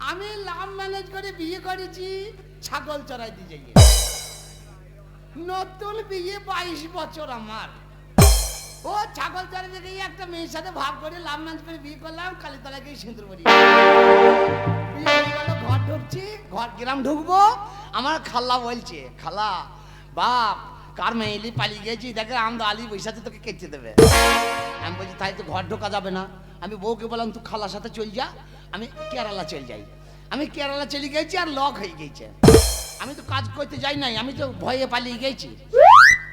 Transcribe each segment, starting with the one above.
আমি লাভ ম্যানেজ করে বিয়ে করেছি ছাগল চড়াইতে যাই। নতুন বিয়ে 22 বছর আমার। ও ছাগল চড়াইতে গিয়ে একটা মেয়ের সাথে ভাব করে লাভ ম্যানেজ করে বিয়ে করলাম। কালীতলা গিয়ে সিঁদুর পরি ঘর ঢুকছি, ঘর গ্রাম ঢুকবো। আমার খালা বলছে, খালা বাপ কার মেয়েলি পালিয়ে গেছি, দেখে আমরা আলি বৈশাখে তোকে কেটে দেবে। আমি বলছি তাই তো ঘর ঢোকা যাবে না। আমি বউকে বললাম তুই খালার সাথে চল যা, আমি কেরালা চল যাই। আমি কেরালা চলে গেছি আর লক হয়ে গেছে। আমি তো কাজ করতে যাই নাই, আমি তো ভয়ে পালিয়ে গেছি।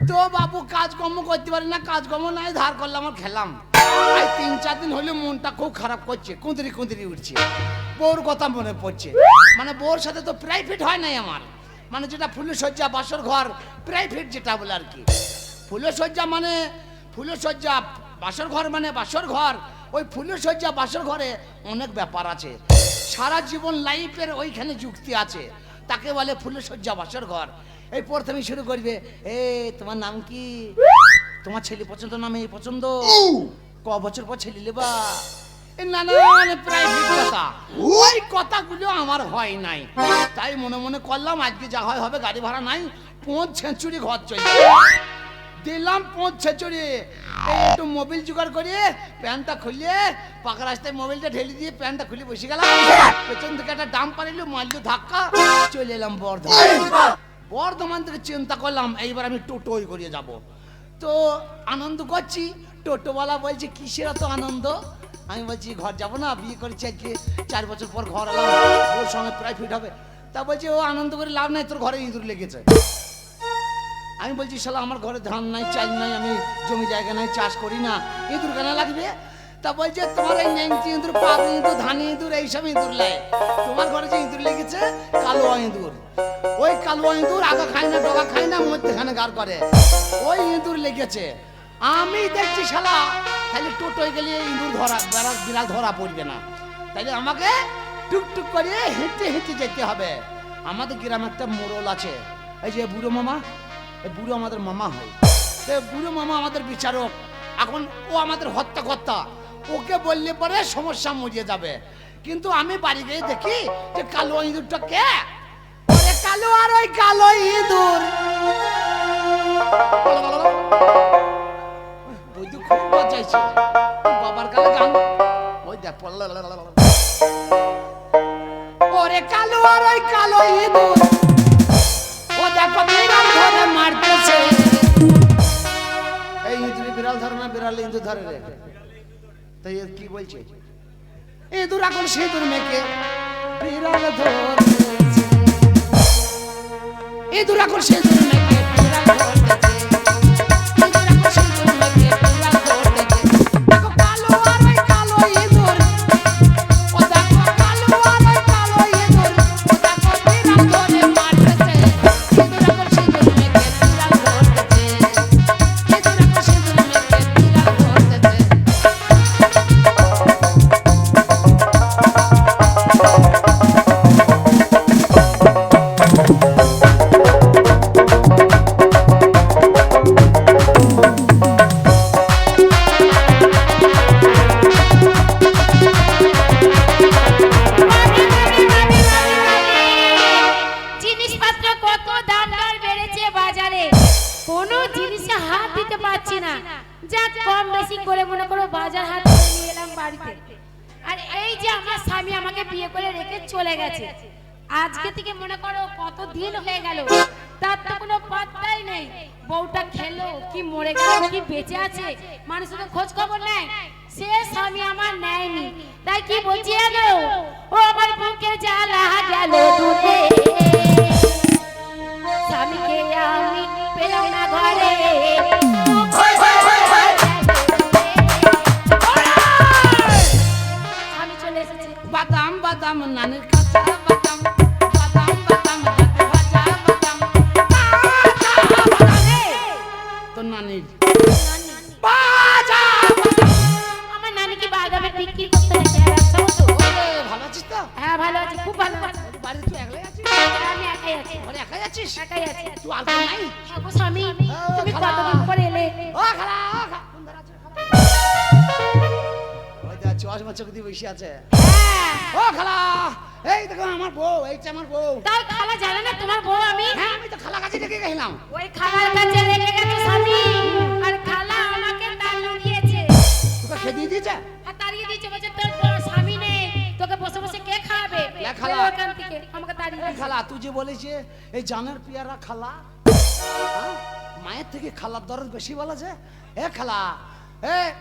তো বাবু কাজকর্ম করতে পারি না, কাজকর্ম নাই, ধার করলাম আর খেলাম। আর 3-4 দিন হলে মনটা খুব খারাপ করছে, কুঁদরি কুঁদরি উঠছে, বউর কথা মনে পড়ছে। মানে বউর সাথে তো প্রাইভেট হয় নাই আমার, মানে যেটা ফুলসজ্জা বাসর ঘর প্রাইভেট যেটা বলে আর কি। ফুলসজ্জা মানে ফুলসজ্জা, বাসর ঘর মানে বাসর ঘর। ওই ফুলসজ্জা বাসর ঘরে অনেক ব্যাপার আছে, সারা জীবন লাইফের ওইখানে যুক্তি আছে, তাকে বলে ফুলসজ্জা বাসর ঘর। এই প্রথমে শুরু করবে, এ তোমার নাম কি, তোমার ছেলে পছন্দ না মেয়ে পছন্দ, ক বছর পর ছেলে নেবা, নানান প্রাইভেট কথা। ওই কথাগুলো আমার হয় নাই, তাই মনে মনে করলাম আজকে যা হয় হবে, গাড়ি ভাড়া নাই, 5 ছেঁচুরি ঘর চলে দিলাম। 5 ছেঁচুরি একটু মোবিল জোগাড় করে প্যান্টটা খুলিয়ে পাকা রাস্তায় মোবিলটা ঢেলে দিয়ে প্যান্টটা খুলে বসে গেলাম। পেছন থেকে একটা ডাম পারিল, মারল ধাক্কা, চলে এলাম বর্ধমান। বর্ধমান থেকে চিন্তা করলাম এইবার আমি টোটোই করে যাব। তো আনন্দ করছি, টোটোওয়ালা বলছে কিসের এত আনন্দ। আমি বলছি ঘর যাবো না, বিয়ে করেছি আজকে 4 বছর পর ঘর এলাম, ওর সঙ্গে প্রাইভেট হবে। তা বলছে ও আনন্দ করে লাভ নাই, তোর ঘরে ইঁদুর লেগেছে। আমি বলছি শালা আমার ঘরে ধান নাই, চাল নাই, আমি জমি জায়গা নাই, চাষ করি না, ইঁদুর কেন লাগবে। তা বলছে তোমার এই ন্যাংটি ইঁদুর, পাবলি ইঁদুর, ধানি ইঁদুর, এইসব ইঁদুর লাই, তোমার ঘরে যে ইঁদুর লেগেছে কালোয়া ইঁদুর। ওই কালোয়া ইঁদুর আগা খায় না, ডগা খায় না, মধ্যখানে গার করে, ওই ইঁদুর লেগেছে। আমি দেখছি শালা তাহলে টোটোয় গেলে ইঁদুর ধরা বিড়াল ধরা পড়বে না, তাইলে আমাকে টুকটুক করে হেঁটে হেঁটে যেতে হবে। আমাদের গ্রামে একটা মোড়ল আছে, এই যে বুড়ো মামা, এই বুড়ো আমাদের মামা হয়, বুড়ো মামা আমাদের বিচারক। এখন ও আমাদের হত্যাকর্তা, ওকে বললে পরে সমস্যা মরিয়ে যাবে। কিন্তু আমি বাড়ি গিয়ে দেখি যে কালো ইঁদুরটা কে, ওরে কালো, আর ওই কালো ইঁদুর ওই তো খুব বাজাইছে বাবার কালে গান, ওই দেখ ওরে কালো, আর ওই কালো ইঁদুর, ও দেখো বিড়াল ধরে মারতেছে। এই ইঁদুরে বিড়াল ধরে না, বিড়াল ইঁদুর ধরে রে। তাই কি বলছে, ইঁদুর এখন সিঁদুর মেখে বিড়াল ধরতেছে, ইঁদুর এখন সিঁদুর মেখে বিড়াল ধরতেছে, ইঁদুর এখন সিঁদুর মেখে বিড়াল ধরতেছে। দেখো কালো, আর ওই কালো ইঁদুর, ও দেখো কালো, আর ওই কালো ইঁদুর, ও দেখো বিড়াল ধরে মারতেছে। ইঁদুর এখন সিঁদুর মেখে বিড়াল ধরতেছে, ইঁদুর এখন সিঁদুর মেখে বিড়াল ধরতেছে। জিনিসপত্র কত দাম দর বেড়েছে বাজারে, কোনো জিনিসে হাত দিতে পারছি না। যা কম বেশি করে মনে করো বাজার হাত করে নিয়ে এলাম বাড়িতে। আর এই যে আমার স্বামী আমাকে বিয়ে করে রেখে চলে গেছে, আজকে থেকে মনে করো কত দিন হয়ে গেল, তার তো কোনো পাত্তাই নেই। বউটা খেলো কি মরে গেল কি বেঁচে আছে, মানুষের তো খোঁজ খবর নেয়। সে স্বামী আমার নেয়নি, তাই কি বলছি গো, ও আমার বুকে জ্বালা গেল দূরে, স্বামীকে আমি পেলাম না ঘরে। স্বামী চলে এসেছে। বাদাম বাদাম নানের কাঁচা বাদাম, বাদাম বাদাম দাঁতে ভাজা বাদাম, তো নানির বাজা বাদাম। আমার নানি কি বাদামে বিক্রি করতে গেছে, ব্যবসা হতো। ভালো আছিস তো? হ্যাঁ ভালো আছি, খুব ভালো আছি। বাড়িতে তুই একলাই আছিস? আমি একাই আছি। ঘরে একাই আছিস? একাই আছি। তুই আর কেউ নাই? আগো স্বামী, তুমি খালা। কতদিন পরে এলে? ও খালা, ও খালা। কোন ধারে আছিস খালা? ওই দেখ চশমা চোখ দিয়ে বসে আছে। হ্যাঁ ও খালা, এই দেখো আমার বউ, এইটা আমার বউ। তাই খালা জানে না তোমার বউ আমি? হ্যাঁ আমি তো খালা কাছে রেখে গেলাম। ওই খালার কাছে রেখে গেছে স্বামী, আর খালা আমাকে তাড়িয়ে দিয়েছে। তোকে খেয়ে দিয়েছে? আর তাড়িয়ে দিয়েছে, বলছে তোর বউ স্বামী নেই, তোকে বসে বসে কে খাওয়াবে? লে খালা। বেরো এখান থেকে, আমাকে তাড়িয়ে এই দিয়েছে। খালা তুই যে বলেছে এই জানের পিয়ারা খালা, হ্যাঁ? মায়ের থেকে খালার দরদ বেশি বলেছে। এ খালা,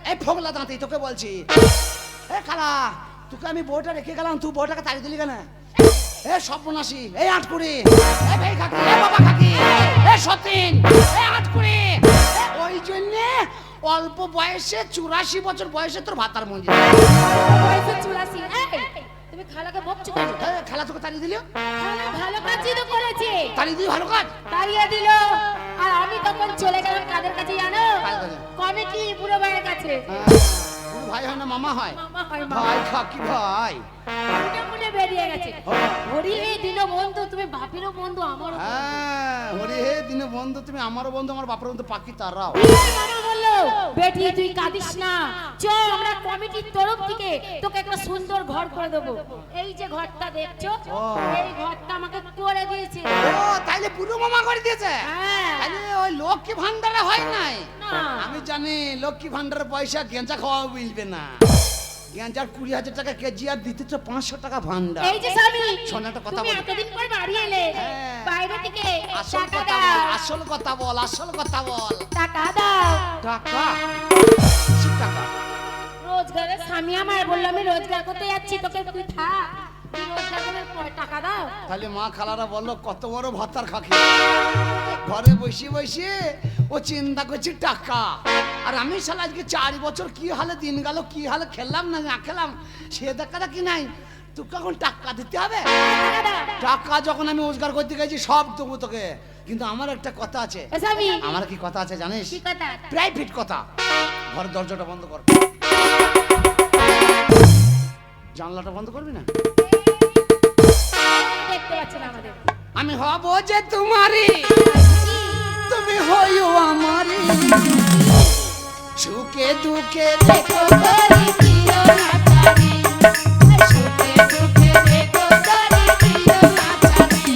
এই ফোগলা দাঁতি তোকে বলছি, এ খালা তোকে আমি বউটা রেখে গেলাম, তুই বউটাকে তাড়িয়ে দিলি কেন? এ সর্বনাশী, এই আটকুড়ি, এ ভাই কাকি, এ বাবা কাকি, এ সতীন, এ আটকুড়ি, ওই জন্যে অল্প বয়সে 84 বছর বয়সে তোর ভাতার মন্দির। বয়সে 84। এই, তুমি খালাকে বকছো কেন? খালা তোকে তাড়িয়ে দিল? খালা ভালো কাজই তো করেছে, তাড়িয়ে দিলি ভালো কাজ। তাড়িয়ে দিল। আর আমি তখন চলে গেলাম কাদের কাছে জানো? কার কাছে? কমিটি বুড়ো ভাইয়ের কাছে। পুরো ভাই হয় না মামা হয়? মামা হয়, মামা। ভাই কাকি ভাই। মুটে মুটে বেরিয়ে গেছে। হ্যাঁ। হরি হে দিনো বন্ধু, তুমি বাপেরও বন্ধু, আমারও বন্ধু। হ্যাঁ ওরে হে দিনে বন্ধু, তুমি আমারও বন্ধু, আমার বাপের বন্ধু পাখি তারাও। এই মামা বললো, বেটি তুই কাঁদিস না, চল আমরা কমিটির তরফ থেকে তোকে একটা সুন্দর ঘর করে দেবো। এই যে ঘরটা দেখছো, ও। এই ঘরটা আমাকে করে দিয়েছে। ও তাইলে পুরো মামা করে দিয়েছে? হ্যাঁ। তাইলে ওই লক্ষ্মী ভান্ডারে হয় নাই? না। আমি জানি লক্ষ্মী ভান্ডারের পয়সা গেঞ্জা খাওয়া মিলবে না। গেঞ্জার 20,000 টাকা কেজি আর দিতে তো 500 টাকা ভান্ডার। এই যে স্বামী, শোন একটা কথা তুমি বলি। এতদিন পর বাড়ি এলে, হ্যাঁ। বাইরে থেকে আসল টাকা কথা দাও। বল, আসল কথা বল, আসল কথা বল। টাকা দাও। টাকা? কিসের টাকা? রোজগারের স্বামী আমার বললো আমি রোজগার করতে যাচ্ছি, তোকে তুই থাক, তুই রোজগার করে টাকা দাও। তাহলে মা খালারা বললো কত বড় ভাতার খাকি, ঘরে বসে বসে ও চিন্তা করছি টাকা। আর আমি শালা আজকে 4 বছর কি হালে দিন গেল, কি হালে খেললাম না না খেলাম সে দেখা কি নাই। তোকে এখন টাকা দিতে হবে। টাকা দাও। টাকা যখন আমি রোজগার করতে গেছি সব দেবো তোকে, কিন্তু আমার একটা কথা আছে। এ স্বামী, আমার কি কথা আছে জানিস? কি কথা? প্রাইভেট কথা। ঘরের দরজাটা বন্ধ কর, জানলাটা বন্ধ করবি না? দেখতে পাচ্ছেন আমাদের। আমি হব যে তোমারই, তুমি হইও আমারই, সুখে দুঃখে দেখো তোরি প্রিয় নাচারি, সুখে দুঃখে দেখো তোরি প্রিয় নাচারি।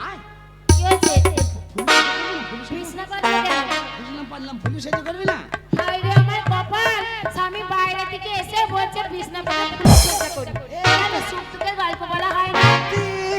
আয়, কি হয়েছে? বিছনা পাতলে কেন? বুঝলাম পারলাম, পুলিশ এসে করবি না? হায় রে আমার কপাল, স্বামী বাইরে থেকে এসে বলছে বিছনা পাতা খুলে চেষ্টা করি। কেন সুখ দুঃখের গল্প বলা হয় না?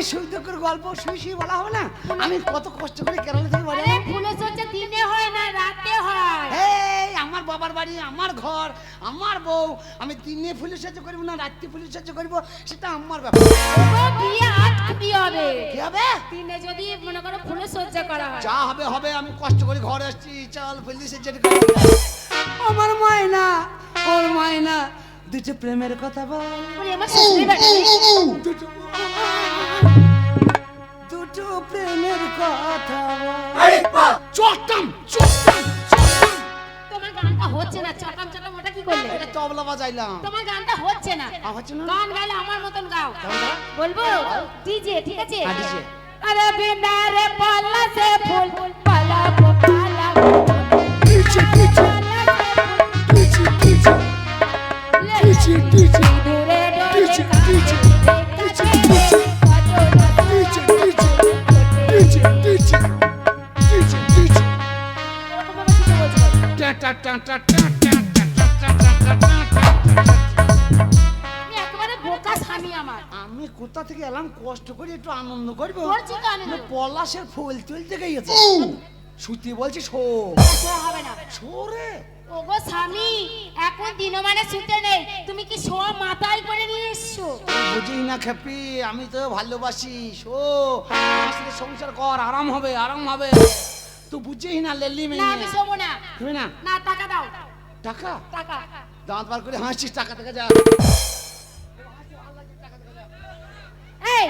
সৌদকের গল্প শুই শুই বলা হবে না? আমি কত কষ্ট করে কেরালা থেকে বাড়ি আরে এলাম। ফুলে সজ্জা দিনে হয় না, রাতে হয়। এই আমার বাবার বাড়ি, আমার ঘর, আমার বউ, আমি দিনে পুলিশ সাহায্য করবো না রাত্রি পুলিশ সাহায্য করবো সেটা আমার ব্যাপার। ওগো বিয়ে আট কি হবে? কি হবে? দিনে যদি মনে করো ফুলে সজ্জা করা হয়। যা হবে হবে, আমি কষ্ট করে ঘরে আসছি, চল পুলিশের যেটা করবি। আমার মায়না, ওর মায়না, দুটো প্রেমের কথা বল, বলি আমার শ্বশুরের বাড়ি। দুটো প্রেমের কথা বল। চট্টাম চট্টাম চট্টাম। তোমার গানটা হচ্ছে না, চটাম চটাম ওটা কি করলে? এটা তবলা বাজাইলাম। তোমার গানটা হচ্ছে না। হচ্ছে না? গান গাইলে আমার মতন গাও। কেমন গাও? বলবো ডিজে, ঠিক আছে? হ্যাঁ, DJ আরে বিনা রে পাল্লা সে ফুল পালা গো পালা গো। DJ DJ DJ DJ DJ DJ দূরে ডোলে ডিজে ডিজে কাছে ডিজে কত DJ DJ DJ DJ DJ এরকম ভাবে কিছু বলছো না। টা টা টা টা টা টা টা টা টা টা। আমি একেবারে বোকা স্বামী আমার। আমি কোথা থেকে এলাম, কষ্ট করে একটু আনন্দ করবো। করছি তো আনন্দ। আমি পলাশের ফুল তুলতে গিয়েছে, সুতি বলছি শো শো হবে না। শোরে। ওগো স্বামী, এখন দিনও মানে শুতে নেই, তুমি কি শো মাথায় করে নিয়ে এসছো? বুঝি না খেপি, আমি তো ভালোবাসি শো, আমার সাথে সংসার কর, আরাম হবে আরাম হবে। তুই বুঝিস না লেলি না মেয়ে। আমি শোবো না। শুনি না? না টাকা দাও, টাকা? টাকা। দাঁত বার করে হাসছিস, টাকা থেকে যা। এই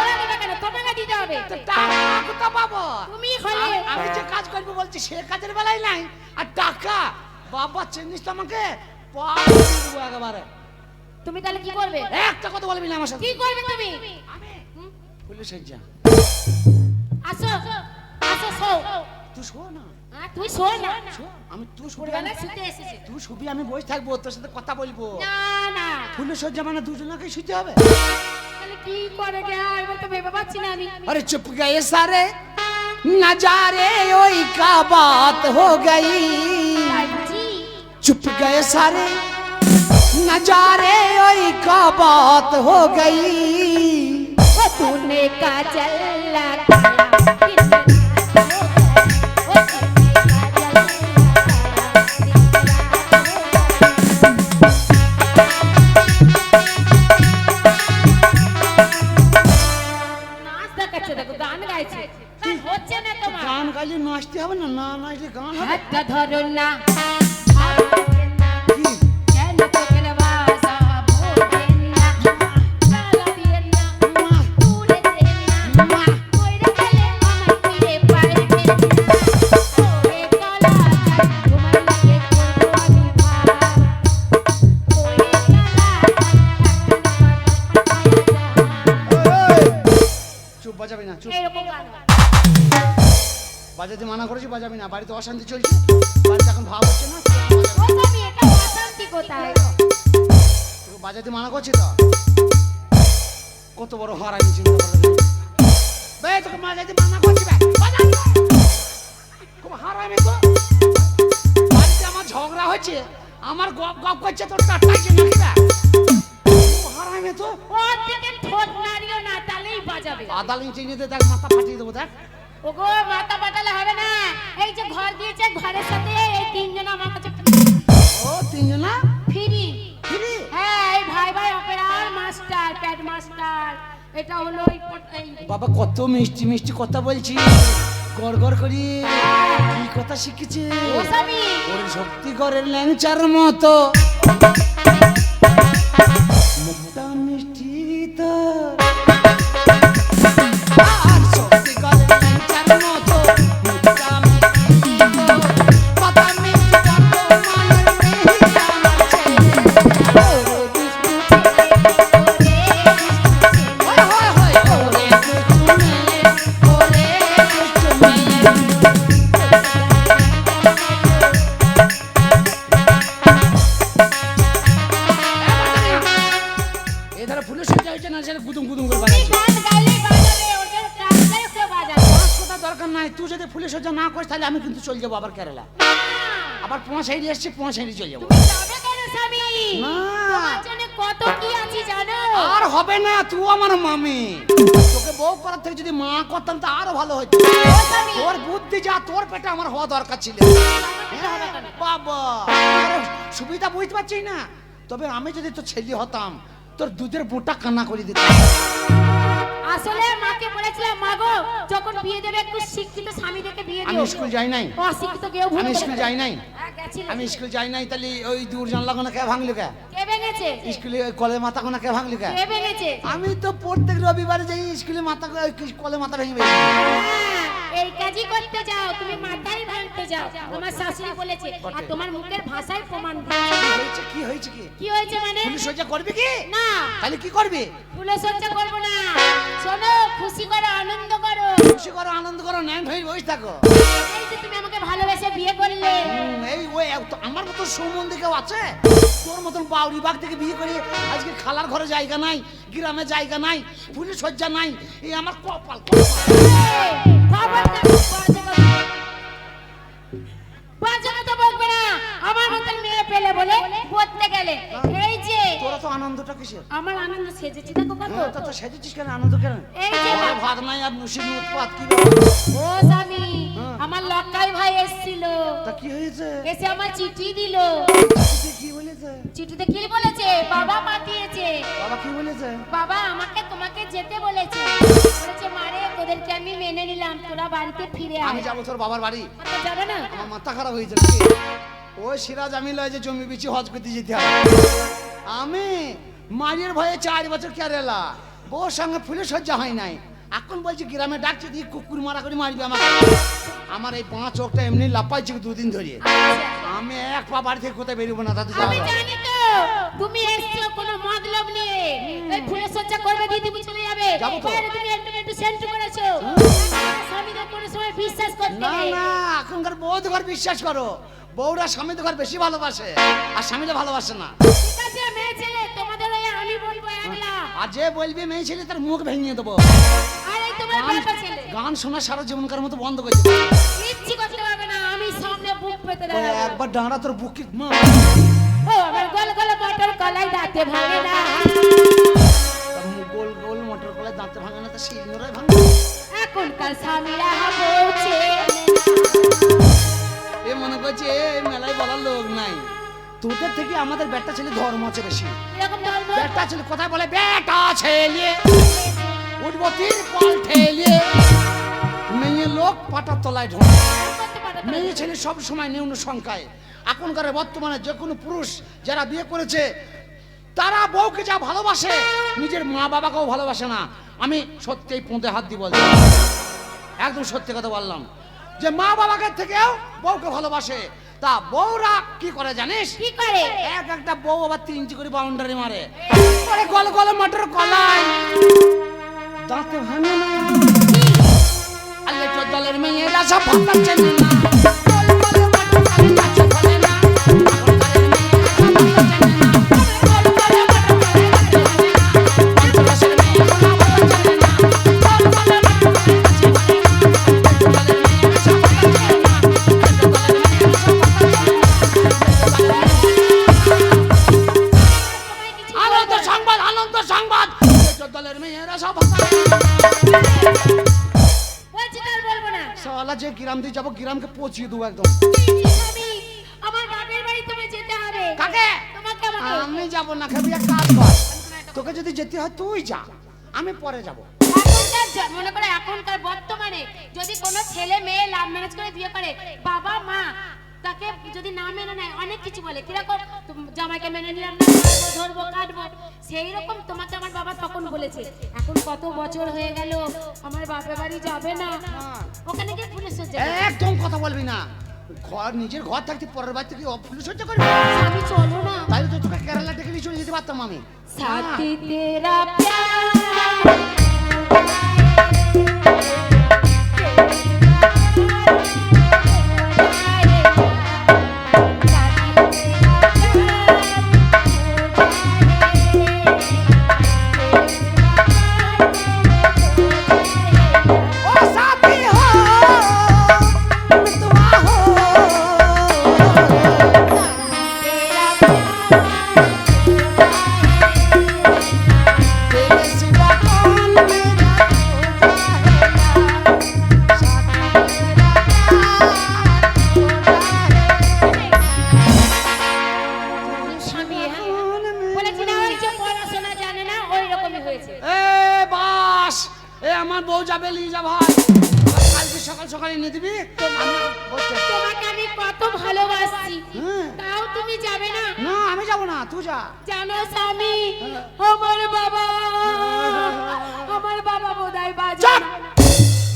ওরা দেবে কেন? তোমাকে দিতে হবে। তো টাকা কোথা পাবো? তুমি হলে আমি যে কাজ করবো বলছি সে কাজের বেলায় নাই, আর টাকা বাবা চিনিস তো আমাকে পাবো একেবারে। তুমি তাহলে কি করবে? একটা কথা বলবি না আমার সাথে। কি করবে তুমি? আমি ফুলের সজ্জা। আসো আসো শো। তুই শো না। তুই শো না। শো, আমি তুই শুবি, পুরবেলা শুতে এসেছে। তুই শুবি, আমি বসে থাকবো, তোর সাথে কথা বলবো। না না, ফুলের সজ্জা মানে দুজনকে শুতে হবে। তাহলে কি করে গে? এবার তো ভেবে পাচ্ছি না আমি। अरे चुप गए सारे नजारे ओई का बात हो गई জি, चुप गए सारे नजारे ओई का बात हो गई वो तूने काजल लगाया दिन रात हो गई। वो तूने काजल लगाया दिन রাत हो गई। নাচ দেখাচ্ছে, দেখো গান গাইছে, গান হচ্ছে না তোমার। গান গাইলে নাচতে হবে না, না নাচলে গান হবে হাতটা ধরো না, হাত ধরো না, কি? কেন তোকে বাসা ভোলেন না, তালা দিয়ে না, তুলে দেন না, কইরে গেলে আমার ফিরে পাইবে না। ওরে কালা কান, তোমার লাগে করবো আমি ভাব। ওরে কালা কান, চুপ, বাজাবি না, চুপ। এরকম গান হয়। বাজাতে মানা করেছি, বাজাবি না, বাড়িতে অশান্তি চলছে, বাড়িতে এখন ভাব হচ্ছে না, ও স্বামী, এটা অশান্তি কোথায়? তোকে বাজাতে মানা করছি তো। কত বড় হারাই চিন্তা করে বে, তোকে বাজাতে মানা করছি বে, বাজাবি না। খুব হারামি তো। বাড়িতে আমার ঝগড়া হচ্ছে, আমার গপ গপ করছে, তোর টাটাইছে নাকি বে? খুব হারামি তো। ওর দিকে ঠোঁট নাড়িও না, তাহলেই বাজাবে। আদাল ইঞ্চি নিতে দেখ, মাথা ফাটিয়ে দেবো দেখ। ওগো, মাথা পাঠালে হবে না। এই যে ঘর দিয়েছে, ঘরের সাথে এই তিনজন আমার কাছে ও তিনজন না ফ্রি। ফিরি। হ্যাঁ, এই ভাই ভাই অপেরার মাস্টার, প্যাড মাস্টার। এটা হলো এই বাবা কত মিষ্টি মিষ্টি কথা বলছি, গড় গড় করি, কি কথা শিখেছে ও স্বামী। ওর শক্তি করে ল্যাংচার মতো, মুখটা মিষ্টি তো, আর শক্তি করে ল্যাংচার মতো, মুখটা মিষ্টি তো, কথা মিষ্টি কত মায়ের মেয়ে আছে। ওরে বিষ্ণু হয় হয় হয়, ওরে বিষ্ণু মেয়ে, ওরে বিষ্ণু মেয়ে। এধারে ফুলের সজ্জা হয়েছে না, সেটা গুদুম গুদুম করে এই বাজাচ্ছে। গান গাইলেই বাজাবে, ওদের কাজটাই ওকে বাজাবে। পাঁচ কথা দরকার নাই, তুই যদি ফুলের সজ্জা না করিস তাহলে আমি কিন্তু চলে যাবো আবার কেরালা, আবার পৌঁছাই এসছি, পৌঁছাই চলে যাবো। তুমি যাবে কেন স্বামী? না। তোমার জন্য কত কি আছে জানো? আর হবে না, তুই আমার মামি, তোকে বউ করার থেকে যদি মা করতাম তা আরো ভালো হতো। ও স্বামী। তোর বুদ্ধি যা, তোর পেটে আমার হওয়া দরকার ছিল। এটা হবে কেন? বাবা আরে সুবিধা বুঝতে পারছি না, তবে আমি যদি তোর ছেলে হতাম, তোর দুধের বোঁটা কান্না করে দিতাম। আসলে মাকে বলেছিলাম, মা গো, যখন বিয়ে দেবে একটু শিক্ষিত স্বামী দেখে বিয়ে আমি দিও। স্কুল যাই নাই, অশিক্ষিত কেউ ভুল আমি করে স্কুল ফেলে। যাই নাই, হ্যাঁ, গেছিলে। আমি স্কুল যাই নাই, তাহলে ওই দূর জানলা কোনা কে ভাঙলি কে? কে ভেঙেছে? স্কুলে ওই কলে মাথা কোনা কে ভাঙলি কে? কে ভেঙেছে? আমি তো প্রত্যেক রবিবারে যাই স্কুলে মাথা ওই কলে মাথা ভেঙে ভেঙে। হ্যাঁ, এই কাজই করতে যাও, তুমি মাথাই ভাঙতে যাও। আমার শাশুড়ি বলেছে, আর তোমার মুখের ভাষায় প্রমাণ দিচ্ছে। কি হয়েছে কি? কি হয়েছে মানে? পুলিশ সজ্জা করবি কি? না, তাহলে কি করবি? ফুলে সজ্জা করবো না। শোনো, খুশি করো, আনন্দ করো। খুশি করো, আনন্দ করো, ন্যান হয়ে বসে থাকো। এই যে তুমি আমাকে ভালোবেসে বিয়ে করলে। এই ওই আমার মতো সৌমন্দি কেউ আছে? তোর মতন বাউরি বাগ থেকে বিয়ে করে আজকে খালার ঘরে জায়গা নাই, গ্রামে জায়গা নাই, পুলিশ সজ্জা নাই, এই আমার কপাল কপাল। এই, খবরদার, বাজে কথা বলবে না। আমার মতন মেয়ে পেলে বলে পড়তে গেলে। এই যে তোরা তো আনন্দটা কিসের? আমার আনন্দ সেজেছি, দেখো কত। হ্যাঁ, তা তো সেজেছিস কেন, আনন্দ কেন? এই যে বড় ভাত নাই আর মুসির উৎপাত কি ব্যাপার? ও স্বামী, হ্যাঁ। আমার লক্কাই ভাই এসেছিল, তা কি হয়েছে? এসে আমার চিঠি দিল। চিঠিতে কি বলেছে? চিঠিতে কি বলেছে? বাবা পাঠিয়েছে। বাবা কি বলেছে? বাবা আমাকে তোমাকে যেতে বলেছে। বলেছে, মারে তোদেরকে আমি মেনে নিলাম, তোরা বাড়িতে ফিরে আমি আয়। যাবো তোর বাবার বাড়ি। তো যাবে না? আমার মাথা খারাপ হয়েছে নাকি? ওই সিরাজ আমি লয় যে জমি বিচি হজ করতে যেতে হবে। আমি মায়ের ভয়ে 4 বছর কেরালা, বউর সঙ্গে ফুলে সজ্জা হয় নাই, এখন বলছি গ্রামে ডাকছে দিয়ে কুকুর মারা করে মারবে আমাকে। আমার এই 5 চোখটা এমনি লাপাইছে 2 দিন ধরে। আচ্ছা, আমি এক পা বাড়ি থেকে কোথায় বেরোবো না, তাতে আমি যাবো। জানি তো তুমি এসছো কোনো মতলব নিয়ে এই ফুলের সজ্জা করবে দিয়ে তুমি চলে যাবে যাবো তো। বাইরে তুমি একটু সেন্ট করেছো স্বামীদের কোনো সময় বিশ্বাস করতে না নেই না এখনকার বউদের ঘর বিশ্বাস করো, বউরা স্বামীদের ঘর বেশি ভালোবাসে আর স্বামীরা ভালোবাসে না। ঠিক আছে মেয়ে ছেলে তোমাদের ওই আমি বলবো একলা আর যে বলবি মেয়ে ছেলে তার মুখ ভেঙে দেবো। আর এই তোমার বেটা ছেলে গান শোনা সারা জীবনকার মতো বন্ধ করে দেবো। কিচ্ছু করতে পারবে না আমি সামনে বুক পেতে ওই দাঁড়াবো একবার ডাঁড়া তোর বুকে ও আমার গল গল মটর কলাই দাঁতে ভাঙে না গোল গোল মোটর কলে দাঁতে ভাঙে না তো শিলনোড়ায় ভাঙে। এখনকার স্বামীরা বলছে এ মনে করছে এই মেলায় বলার লোক নাই, তোদের থেকে আমাদের বেটা ছেলে ধর্ম আছে বেশি। এরকম ধর্ম বেটা ছেলে কোথায় বলে বেটা ছেলে উঠবো তিন পাল ঠেলিয়ে, মেয়ে লোক পাটার তলায় ঢোকে। করতে পারো না। মেয়ে ছেলে সব সময় নিম্ন সংখ্যায়। এখনকার বর্তমানে যে কোনো পুরুষ যারা বিয়ে করেছে তারা বউকে যা ভালোবাসে নিজের মা বাবাকেও ভালোবাসে না। আমি সত্যিই পুঁতে হাত দিয়ে বলছি, একদম সত্যি কথা বললাম যে মা বাবাকে থেকেও বউকে ভালোবাসে। তা বউরা কি করে জানিস? কি করে এক একটা বউ আবার 3 ইঞ্চি করে বাউন্ডারি মারে, পরে গল গল মটর কলাই দাঁতে ভাঙে না। আলে চোদ্দলের মেয়েরা সব ভাবনা চেনে না, গল গল মটর কলাই গাছে ফলে না। এখনকারের মেয়েরা সব ভাবনা চেনে না, গল গল মটর কলাই গাছে ফলে না। পঞ্চরসের মেয়েরা সব ভাবনা চেনে না, গল গল মটর কলাই গাছে ফলে না। চোদ্দলের মেয়েরা সব ভাবনা চেনে না, চোদ্দলের মেয়েরা সব ভাবনা চেনে না। আনন্দ সংবাদ, আনন্দ সংবাদ, চোদ্দলের মেয়েরা সব ভাবনা চেনে না। বলছি তার বলবো না শালা যে গ্রাম দিয়ে যাবো গ্রামকে পচিয়ে দেবো একদম। আমি আমার বাপের বাড়ি তুমি যেতে হবে কাকে? তোমাকে আমাকে আমি যাবো না, খাবি এক কাজ কর, তোকে যদি যেতে হয় তুই যা, আমি পরে যাবো। মনে করে এখনকার বর্তমানে যদি কোনো ছেলে মেয়ে লাভ ম্যারেজ করে বিয়ে করে বাবা মা তাকে যদি না মেনে নেয় অনেক কিছু বলে কিরকম জামাইকে মেনে নিলাম না মারবো, ধরবো কাটবো সেই রকম তোমাকে আমার বাবা তখন বলেছে। এখন কত বছর হয়ে গেল আমার বাপের বাড়ি যাবে না ওখানে গিয়ে পুলিশ সজ্জা করবে। একদম কথা বলবি না, ঘর নিজের ঘর থাকতে পরের বাড়ি থেকে পুলিশ হচ্ছে করবি। আমি চলো না তাই তো তোকে কেরালা থেকে নিয়ে চলে যেতে পারতাম আমি। साथी तेरा प्यार ও সাথী হো মিতवा हो तेरे सिवा कौन मेरा স্বামী বলেছি না ওই যে পড়াশোনা জানে না ওই রকমই হয়েছে। এ বাস এ আমার বউ যাবে নিয়ে যা ভাই, কালকে সকাল সকালে নিয়ে দিবি। আমি বলছি, তোমাকে আমি কত ভালোবাসি হ্যাঁ। তাও তুমি যাবে না। না আমি যাবো না, তুই যা। জানো স্বামী আমার বাবা বোধহয় বাজে চুপ! না।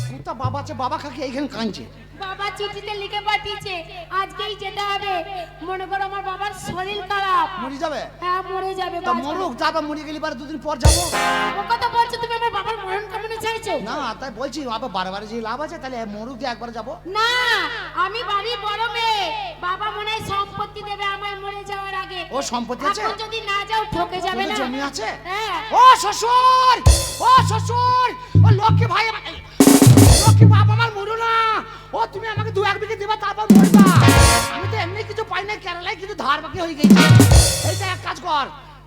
কুত্তা বাবা আছে, বাবা খাকি এইখানে কাঁদছে। বাবা চিঠিতে লিখে পাঠিয়েছে আজকেই যেতে হবে। মনে করো আমার বাবার শরীর খারাপ মরে যাবে? হ্যাঁ মরে যাবে তা বাঁচবে না। মরুক, তারপর মরে গেলি পরে 2 দিন পর যাবো। ও কথা বলছো তুমি আমার বাবার মরণ কামনা চাইছো? না তাই বলছি, আবার বারবার যে লাভ আছে তাহলে মরুক দিয়ে একবার যাবো। না আমি বাড়ির বড় মেয়ে বাবা মনে হয় সম্পত্তি দেবে আমার মরে যাওয়ার আগে। ও সম্পত্তি আছে? এখন যদি না যাও ঠকে যাবে তোদের না। জমি আছে? হ্যাঁ ও শ্বশুর, ও শ্বশুর, ও লক্ষ্মী ভাই লক্ষ্মী বাপ আমার মরু না। ও তুমি আমাকে 2-1 বিঘে দিবা তারপর মরবা। আমি তো এমনি কিছু পাই না, কেরালায় কিছু ধার বাকি হয়ে গেছে। এইটা এক কাজ কর,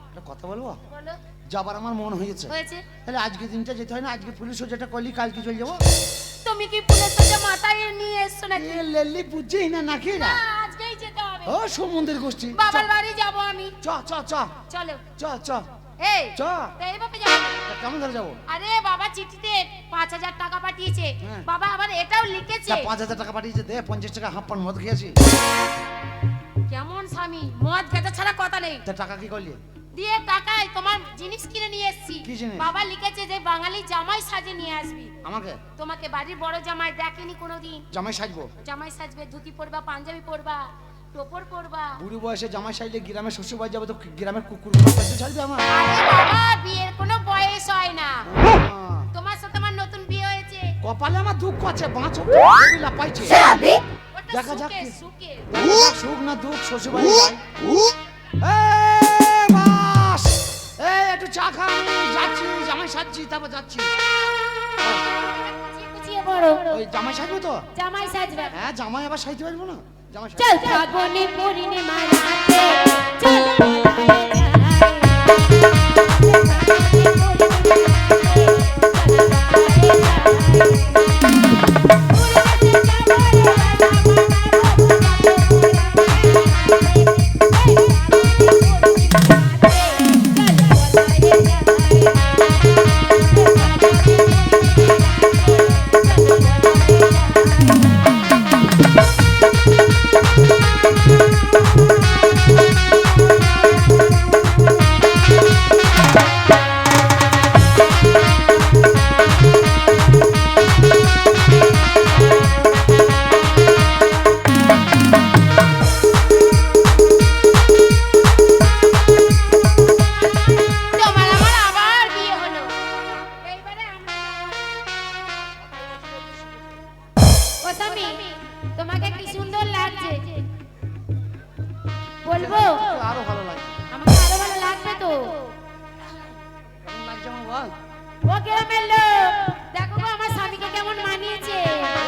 একটা কথা বলবো, বলো যাবার আমার মন হয়েছে। হয়েছে তাহলে আজকে দিনটা যেতে হয় না, আজকে পুলিশ যেটা করলি কালকে চলে যাবো। তুমি কি পুলিশ সজ্জা মাথায় নিয়ে এসছো নাকি? এ লেলি বুঝছিস না নাকি না না? আজকেই যেতে হবে। ও সমুদ্রের গোষ্ঠী। বাবার বাড়ি যাব আমি। চ চ চ চলো চ চ এই চ। তো এইভাবে যাবো না। তা কেমন ধরে যাবো? আরে বাবা চিঠিতে 5000 টাকা পাঠিয়েছে। হ্যাঁ। বাবা আবার এটাও লিখেছে। তা 5000 টাকা পাঠিয়েছে, দে 50 টাকা হাফ পান মদ খেয়েছি। কেমন স্বামী মদ খেতে ছাড়া কথা নেই। তা টাকা কি করলি? দিয়ে টাকায় তোমার জিনিস কিনে নিয়ে এসেছি। কি জিনিস? বাবা লিখেছে যে বাঙালি জামাই সাজে নিয়ে আসবি। আমাকে তোমাকে বাড়ির বড় জামাই দেখেনি কোনোদিন। জামাই সাজবো? জামাই সাজবে, ধুতি পরবা, পাঞ্জাবি পরবা, টোপর পরবা। বুড়ি বয়সে জামাই সাইলে গ্রামে শ্বশুর বাড়ি যাবে তো গ্রামের কুকুর ছাড়বে আমার? আরে বাবা, বিয়ের কোনো বয়স হয় না। মা, তোমার সাথে আমার নতুন বিয়ে হয়েছে। কপালে আমার দুঃখ আছে, বাঁচো লাপাইছে। ওটা দেখা যাক সুখে, কি। সুখে। সুখ না দুঃখ শ্বশুর বাড়ি যাই। এই বাস, এই একটু চা খা, আমি যাচ্ছি, জামাই সাজছি, তারপর যাচ্ছি। কুচিয়ে কুচিয়ে পড়ো। ওই জামাই সাজবো তো? জামাই সাজবে। হ্যাঁ, জামাই আবার সাজতে পারবো না? জামাই সাজবো। চল ফাগুনে পূর্ণিমা রাতে চল পালায়ে যাই। তোমার আমার আবার বিয়ে হলো। এইবারে আমরা ও স্বামী, তোমাকে কি সুন্দর লাগছে বলবো? আরো ভালো লাগে। আমাকে আরো ভালো লাগবে তো। কেমন লাগছে আমার বল? ও গ্রামের লোক, দেখো গো আমার স্বামীকে কেমন মানিয়েছে।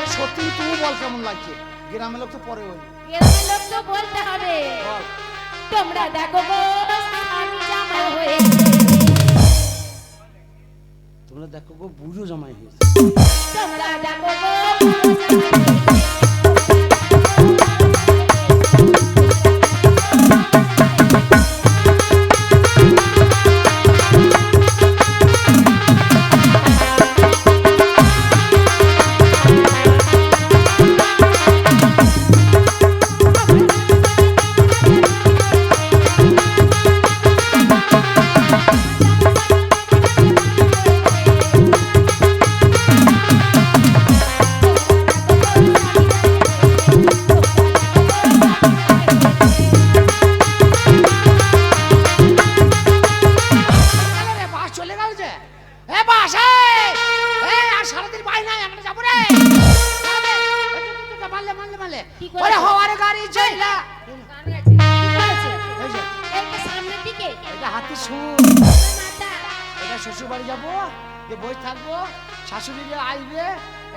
এ সত্যি তুমি বল কেমন লাগছে? গ্রামের লোক তো পরে ওই গ্রামের লোক তো বলতে হবে। বল। তোমরা দেখো গো স্বামী জামাই হয়েছে। তোমরা দেখো গো বুড়ো জামাই হয়েছে। তোমরা দেখো গো বুড়ো জামাই হয়েছে। রে বাস চলে গেল যে। এ বাস, এই আর সারাদিন পাই নাই, আমরা যাবো রে। মারলে মারলে মারলে কি করেছে? ওরে হওয়ার গাড়ি চইলা। গান গাইছে। কি করেছে? এই যে, এই তো সামনের দিকে। এটা হাতে সুর। মাথা। এটা শ্বশুর বাড়ি যাবো, যে বসে থাকবো, শাশুড়িরা আসবে,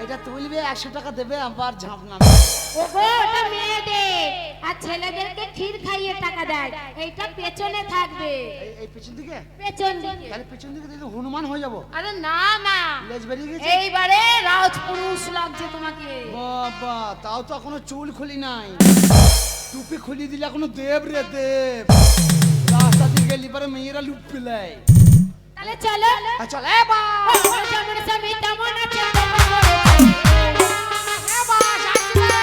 এটা তুলবে, 100 টাকা দেবে, আবার ঝাঁপ নামবে। ওগো, ওটা মেয়েদের আর ছেলেদেরকে ক্ষীর খাইয়ে টাকা দেয়। এইটা পেছনে থাকবে, এই পেছন দিকে? পেছন দিকে। তাহলে পেছন দিকে দিলে হনুমান হয়ে যাবো। আরে না না, লেজ বেরিয়ে গেছে। এইবারে রাজপুরুষ লাগছে তোমাকে। বাবা, তাও তো এখনো চুল খুলি নাই। টুপি খুলি দিলে এখনো দেব রে দেব। রাস্তা দিয়ে গেলি পরে মেয়েরা লুট পেলাই। তাহলে চলো। চল এ বা, ও যেমন স্বামী তেমন আছে তোমার ঘরে। এ বা, যাচ্ছি রে।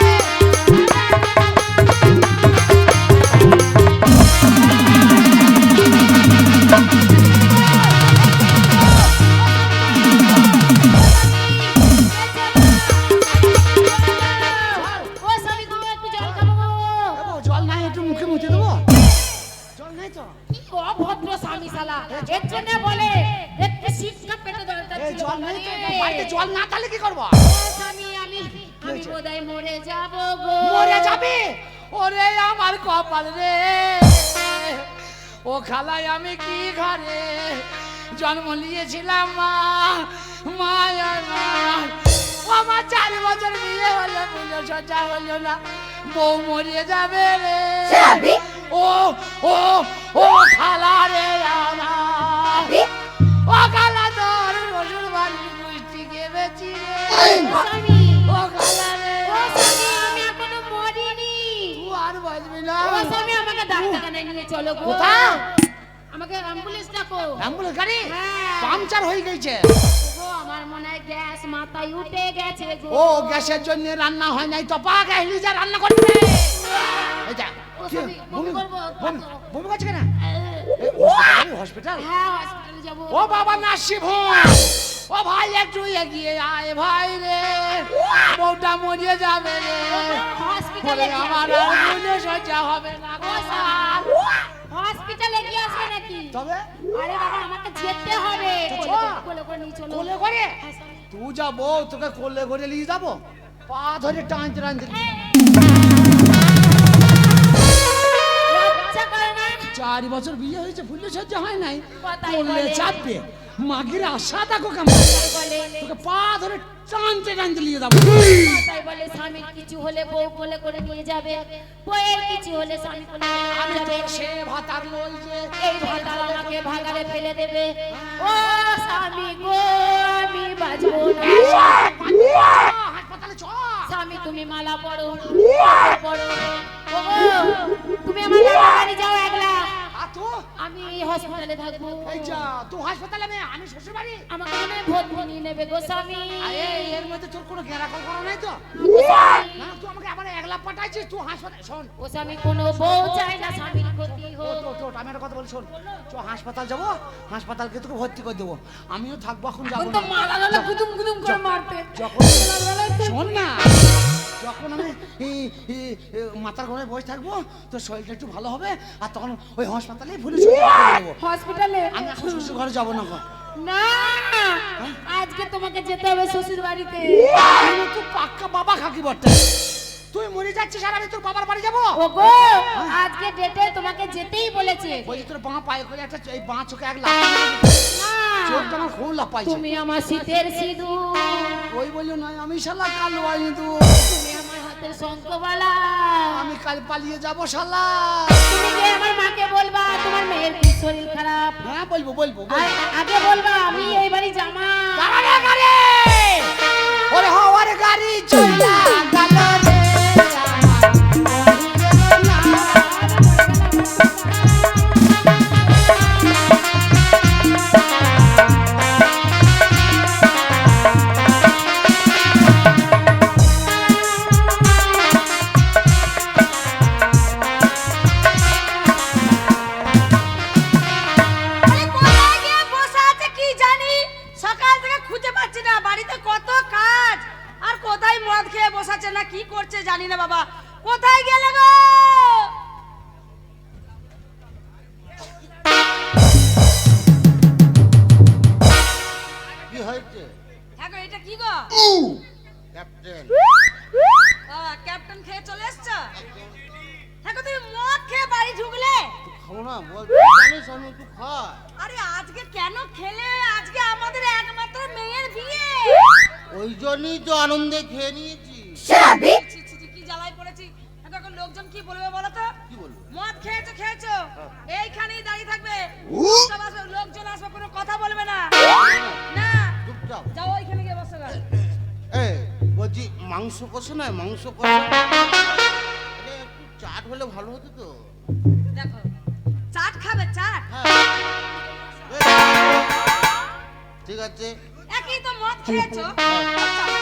ও স্বামী, তুমি একটু জল খাবো গো। এ বউ, জল নাই, একটু মুখে মুছে দেবো? জল নাই তো? কি অভদ্র স্বামী শালা। এর জন্য বলে একটু শিক্ষা পেতে দরকার এই ছিল। জল নাই তো? বাবারে। বাড়িতে জল না তাহলে কি করবো? ও স্বামী, আমি হয়েছে? বোধহয় মরে যাব গো। মরে যাবি? ওরে আমার কপাল রে, ও খালাই আমি কি ঘরে জন্ম নিয়েছিলাম মা, মায়ার মা। ও আমার 4 বছর বিয়ে হলো, পুজো সজ্জা হলো না, বউ মরে যাবে রে। ও ও ও খালা রে আমার, ও খালা তোর শ্বশুর বাড়ির গুষ্টি কেবেছি রে। স্বামী, ও খালা রে, ও স্বামী, আমি এখনো মরিনি। তুই আর বাঁচবি না। ও স্বামী, আমাকে ডাক্তারখানায় নিয়ে চলো গো। কোথায়? আমাকে অ্যাম্বুলেন্স ডাকো। অ্যাম্বুলেন্স গাড়ি হ্যাঁ। পাংচার হয়ে গেছে। গো, আমার মনে হয় গ্যাস মাথায় উঠে গেছে গো। ও গ্যাসের জন্য রান্না হয় নাই তো পাকে নিজে রান্না করবে। এই যা ও স্বামী, বমি করবো। বমি করছে কেন? হসপিটাল? হ্যাঁ, হসপিটালে যাবো। ও বাবা নাসিব, ও ভাই একটু এগিয়ে আয় ভাই রে, বউটা মরে যাবে রে, হসপিটালে বলে আমার আর মনে সহ্য হবে না গো স্যার। হসপিটালে গিয়ে আসবে নাকি? তবে আরে বাবা আমাকে যেতে হবে। চ। কোলে করে নিয়ে চলো। কোলে করে হ্যাঁ, স্বামী। তুই যা বউ, তোকে কোলে করে নিয়ে যাবো, পা ধরে টানতে টানতে। লজ্জা করে না? 4 বছর বিয়ে হয়েছে, ফুলে সহ্য হয় নাই, কথাই কোলে বলে। চাপবে, মাগির আশা দেখো কেমন, বলে তোকে পা ধরে টানতে টানতে নিয়ে যাবো। তাই বলে স্বামীর কিছু হলে বউ কোলে করে নিয়ে যাবে, বউয়ের কিছু হলে স্বামী কোলে করে নিয়ে আমি যাবে। তো সে ভাতার লই যে এই ভাতার আমাকে ভাগারে ফেলে দেবে। ও স্বামী গো, আমি বাঁচবো না। হাসপাতালে চ। স্বামী তুমি মালা পড়ো, পড়ো। ওগো, তুমি আমার বাবার বাড়ি যাও একলা, আর তো আমি হসপিটালে থাকবো। এই যা, তুই হাসপাতালে, আমি শ্বশুর বাড়ি। আমাকে মনে হয় ভোট নিয়ে নেবে গো স্বামী। আরে এর মধ্যে তোর কোনো গেরাকল করা নাই তো? গো স্বামী। না তুই আমাকে আবার একলা পাঠাইছিস, তুই হাসপাতাল শোন। ও স্বামী কোনো বউ চাই না স্বামীর ক্ষতি হোক। ওঠ, আমি একটা কথা বলি শোন, চ হাসপাতাল যাবো, হাসপাতালকে তোকে ভর্তি করে দেবো, আমিও থাকবো, এখন যাবো তো না। মালা লালা গুদুম গুদুম করে মারতে। যখন শোন না, যখন আমি মাথার ঘরে বসে থাকবো, তোর শরীরটা একটু ভালো হবে, আর তখন ওই হাসপাতালে ভুলে দেবো। হসপিটালে? আমি এখন শ্বশুর ঘরে যাবো না গো। না, আজকে তোমাকে যেতে হবে শ্বশুর বাড়িতে। আমি তো পাক্কা বাবা খাকি বটে, তুই মরে যাচ্ছিস আর আমি তোর বাবার বাড়ি যাবো। ওগো, আজকে ডেটে তোমাকে যেতেই বলেছে। বলছি তোর বাঁ পায়ে করে একটা এই বাঁ চোখে এক লাফ, না, চোখটা আমার খুব লাফাইছে। তুমি আমার শীতের সিঁদুর, ওই বললো নয়, আমি শালা কালো আইনি তো, তুমি আমার হাতের শঙ্খবালা। আমি কাল পালিয়ে যাবো শালা। তুমি কি আমার মাকে বলবা তোমার মেয়ের কি শরীর খারাপ? হ্যাঁ বলবো বলবো আর আগে বলবা আমি এই বাড়ি জামা। দাঁড়া গাড়ি, ওরে হওয়ার গাড়ি চলা গেল রে আরে কোথায় গিয়ে বসে আছে কি জানি, সকাল থেকে খুঁজে পাচ্ছি না, বাড়িতে কত কাজ, আর কোথায় মদ খেয়ে বসাচ্ছে না কি করছে জানি না বাবা, কোথায় গেলে গো? কি হয়েছে হ্যাঁ গো, এটা কি গো? ক্যাপ্টেন? ক্যাপ্টেন খেয়ে চলে এসছো? হ্যাঁ গো, তুমি মদ খেয়ে বাড়ি ঢুকলে? খাবো না বল, জানিস আমি একটু খাই। আরে আজকে কেন খেলে? আজকে আমাদের একমাত্র মেয়ের বিয়ে। ওই জন্যই তো আনন্দে খেয়ে নিয়েছি। ছি, ছি, ছি, কি জ্বালায় পড়েছি। এখন লোকজন কি বলবে বলো তো? কি বলবো? মদ খেয়েছো খেয়েছো, এইখানেই দাঁড়িয়ে থাকবে, সব আসবে, লোকজন আসবে, কোনো কথা বলবে না। না, চুপচাপ। যাও ওইখানে গিয়ে বসে গেল। এই বলছি মাংস কষো না, মাংস কষো। আরে একটু চাট হলে ভালো হতো তো। দেখো, চাট খাবে চাট? হ্যাঁ। ঠিক আছে। একই তো মদ খেয়েছো, চাট